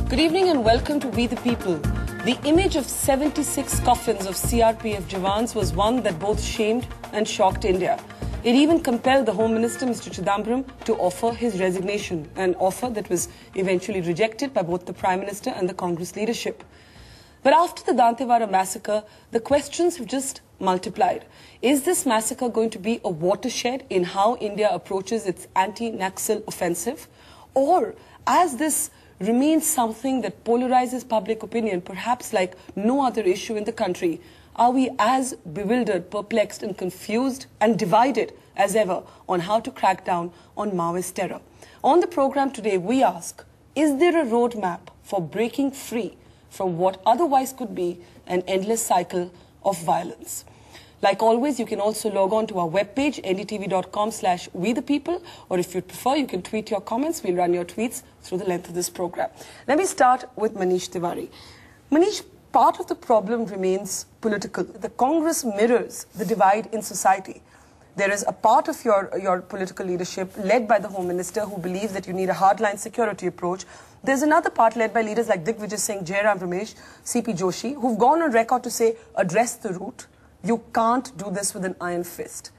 Good evening and welcome to We the People. The image of 76 coffins of CRPF Jawans was one that both shamed and shocked India. It even compelled the Home Minister, Mr. Chidambaram, to offer his resignation, an offer that was eventually rejected by both the Prime Minister and the Congress leadership. But after the Dantewada massacre, the questions have just multiplied. Is this massacre going to be a watershed in how India approaches its anti-Naxal offensive? Or, as this remains something that polarizes public opinion, perhaps like no other issue in the country, are we as bewildered, perplexed and confused and divided as ever on how to crack down on Maoist terror? On the program today, we ask, is there a roadmap for breaking free from what otherwise could be an endless cycle of violence? Like always, you can also log on to our webpage, ndtv.com/wethepeople, or if you'd prefer, you can tweet your comments. We'll run your tweets through the length of this program. Let me start with Manish Tiwari. Manish, part of the problem remains political. The Congress mirrors the divide in society. There is a part of your political leadership led by the Home Minister who believes that you need a hardline security approach. There's another part led by leaders like Digvijay Singh, Jairam Ramesh, CP Joshi, who've gone on record to say, address the root. You can't do this with an iron fist.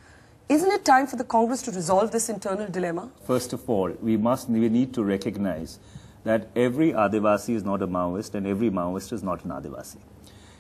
Isn't it time for the Congress to resolve this internal dilemma? First of all, we need to recognize that every Adivasi is not a Maoist and every Maoist is not an Adivasi.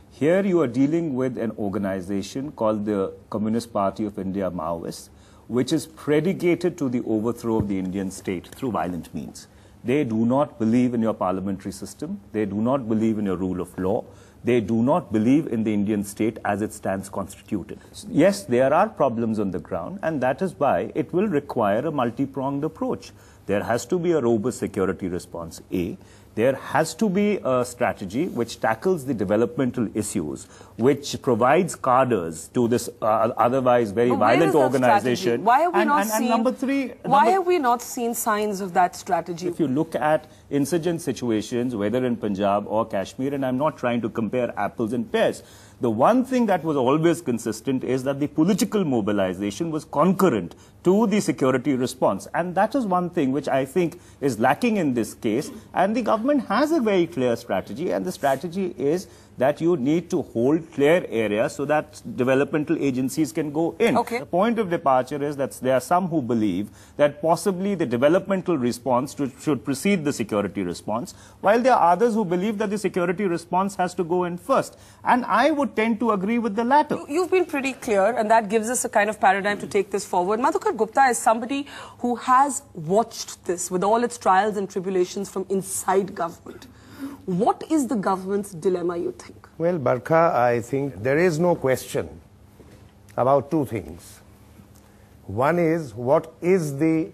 Here you are dealing with an organization called the Communist Party of India Maoists, which is predicated to the overthrow of the Indian state through violent means. They do not believe in your parliamentary system. They do not believe in your rule of law. They do not believe in the Indian state as it stands constituted. Yes, there are problems on the ground, and that is why it will require a multi-pronged approach. There has to be a robust security response, A. There has to be a strategy which tackles the developmental issues, which provides cadres to this otherwise very violent organization. Why have we not seen, number three, why have we not seen signs of that strategy? If you look at insurgent situations, whether in Punjab or Kashmir, and I'm not trying to compare apples and pears, the one thing that was always consistent is that the political mobilization was concurrent to the security response. And that is one thing which I think is lacking in this case. And the government has a very clear strategy. And the strategy is that you need to hold clear areas so that developmental agencies can go in. Okay. The point of departure is that there are some who believe that possibly the developmental response should precede the security response, while there are others who believe that the security response has to go in first. And I would tend to agree with the latter. You've been pretty clear, and that gives us a kind of paradigm to take this forward. Madhukar Gupta is somebody who has watched this with all its trials and tribulations from inside government. What is the government's dilemma, you think? Well, Barkha, I think there is no question about two things. One is, what is the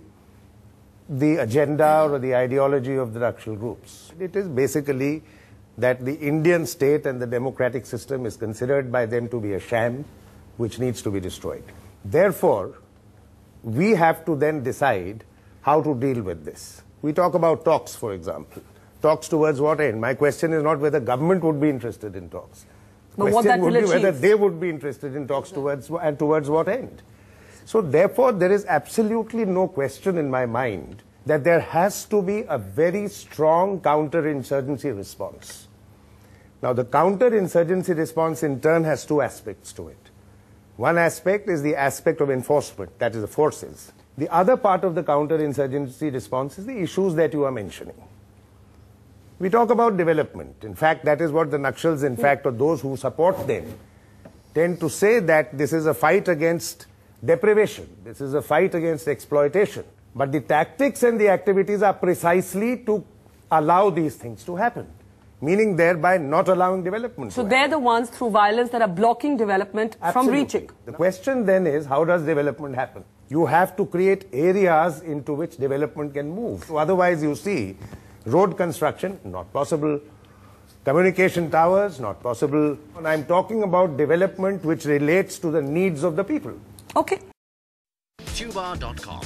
agenda or the ideology of the Naxal groups? It is basically that the Indian state and the democratic system is considered by them to be a sham, which needs to be destroyed. Therefore, we have to then decide how to deal with this. We talk about talks, for example. Talks towards what end? My question is not whether government would be interested in talks. The question would be whether they would be interested in talks towards what end. So therefore, there is absolutely no question in my mind that there has to be a very strong counter-insurgency response. Now, the counter-insurgency response in turn has two aspects to it. One aspect is the aspect of enforcement, that is the forces. The other part of the counter-insurgency response is the issues that you are mentioning. We talk about development. In fact, that is what the Naxals, in fact, or those who support them, tend to say, that this is a fight against deprivation. This is a fight against exploitation. But the tactics and the activities are precisely to allow these things to happen, meaning thereby not allowing development. So they're the ones through violence that are blocking development from reaching. The question then is, how does development happen? You have to create areas into which development can move. So otherwise, you see, road construction, not possible. Communication towers, not possible. And I'm talking about development which relates to the needs of the people. Okay. Tuba.com